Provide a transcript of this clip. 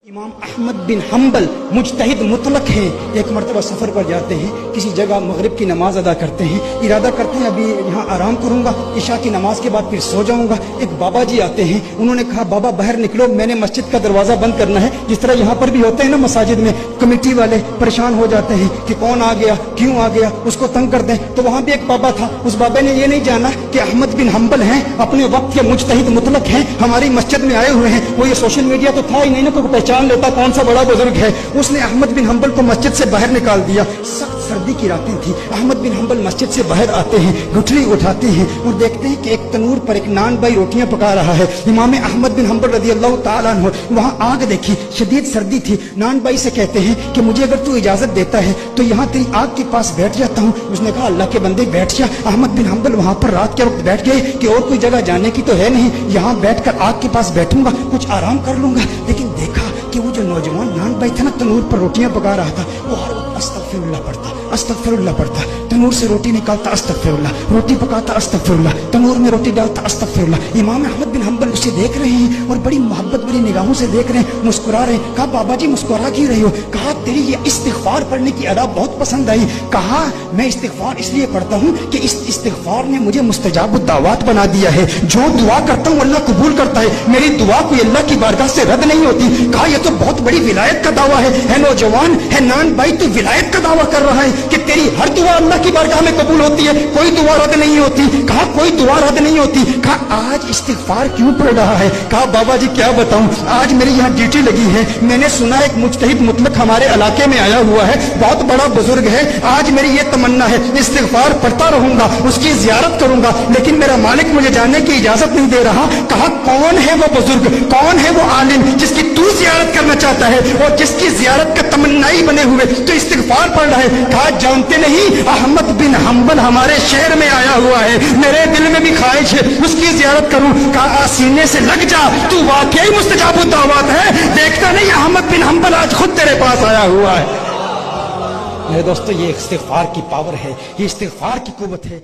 امام احمد بن حنبل مجتہد مطلق ہیں. ایک مرتبہ سفر پر جاتے ہیں, کسی جگہ مغرب کی نماز ادا کرتے ہیں, ارادہ کرتے ہیں ابھی یہاں آرام کروں گا, عشاء کی نماز کے بعد پھر سو جاؤں گا. ایک بابا جی آتے ہیں, انہوں نے کہا بابا باہر نکلو, میں نے مسجد کا دروازہ بند کرنا ہے. جس طرح یہاں پر بھی ہوتے ہیں نا مساجد میں, کمیٹی والے پریشان ہو جاتے ہیں کہ کون آ گیا, کیوں آ گیا, اس کو تنگ کر دیں. تو وہاں بھی ایک بابا تھا, اس بابے نے یہ نہیں جانا کہ احمد بن حنبل ہیں, اپنے وقت کے مجتہد مطلق ہیں, ہماری مسجد میں آئے ہوئے ہیں. وہ یہ سوشل میڈیا تو تھا ہی نہیں نا, کوئی پہچان لیتا کون سا بڑا بزرگ ہے. اس نے احمد بن حنبل کو مسجد سے باہر نکال دیا. سخت سردی کی راتیں تھی. احمد بن حنبل مسجد سے باہر آتے ہیں, گٹھلی اٹھاتے ہیں اور دیکھتے ہیں کہ ایک تنور پر ایک نان بھائی روٹیاں پکا رہا ہے. امام احمد بن حنبل رضی اللہ تعالیٰ عنہ وہاں آگ دیکھی, شدید سردی تھی. نان بھائی سے کہتے ہیں کہ مجھے اگر تو اجازت دیتا ہے تو یہاں تیری آگ کے پاس بیٹھ جاتا ہوں. اس نے کہا اللہ کے بندے بیٹھ جا. احمد بن حنبل وہاں پر رات کے وقت بیٹھ گئے کہ اور کوئی جگہ جانے کی تو ہے نہیں, یہاں بیٹھ کر آگ کے پاس بیٹھوں گا, کچھ آرام کر لوں گا. لیکن دیکھا کہ وہ جو نوجوان نان بھائی تھا نا, تنور پر روٹیاں پکا رہا تھا, وہ ہر وقت استغفر اللہ پڑھتا, استغفر اللہ پڑھتا. تنور سے روٹی نکالتا, استغفر اللہ, روٹی پکاتا, استغفر اللہ, تنور میں روٹی ڈالتا, استغفر اللہ. امام احمد بن حنبل اسے دیکھ رہے ہیں اور بڑی محبت بڑی نگاہوں سے دیکھ رہے ہیں, مسکرا رہے ہیں. کہا بابا جی مسکرا کیوں رہی ہو؟ کہا تیری یہ استغفار پڑھنے کی ادا بہت پسند آئی. کہا میں استغفار اس لیے پڑھتا ہوں کہ اس استغفار نے مجھے مستجاب الدعوات بنا دیا ہے. جو دعا کرتا ہوں اللہ قبول کرتا ہے, میری دعا کوئی اللہ کی بارگاہ سے رد نہیں ہوتی. کہا یہ تو بہت بڑی ولایت کا دعویٰ ہے نوجوان ہے نان بھائی, تو ولایت کا دعویٰ کر رہا ہے کہ تیری ہر دعا اللہ کی بارگاہ میں قبول ہوتی ہے, کوئی دعا رد نہیں ہوتی. کہا کوئی دعا رد نہیں ہوتی. کہا آج استغفار کیوں پڑھ رہا ہے؟ کہا بابا جی کیا بتاؤں, آج میری یہاں ڈیوٹی لگی ہے, میں نے سنا ایک مجتہد مطلق ہمارے علاقے میں آیا ہوا ہے, بہت بڑا بزرگ ہے. آج میری یہ تمنا ہے استغفار پڑھتا رہوں گا, اس کی زیارت کروں گا, لیکن میرا مالک مجھے جانے کی اجازت نہیں دے رہا. کہا کون ہے وہ بزرگ, کون ہے وہ عالم جس کی تو زیارت کرنا چاہتا ہے اور جس کی زیارت کا تمنائی بنے ہوئے تو استغفار پڑھ رہا ہے؟ کہا جانتے نہیں احمد بن حنبل ہمارے شہر میں آیا ہوا ہے, میرے دل میں بھی خواہش ہے اس کی زیارت کروں. کہا سینے سے لگ جا, تو واقعی مستجاب الدعوات ہے. دیکھتا نہیں احمد بن حنبل آج خود تیرے پاس آیا ہوا ہے. میرے دوستو یہ استغفار کی پاور ہے, یہ استغفار کی قوت ہے.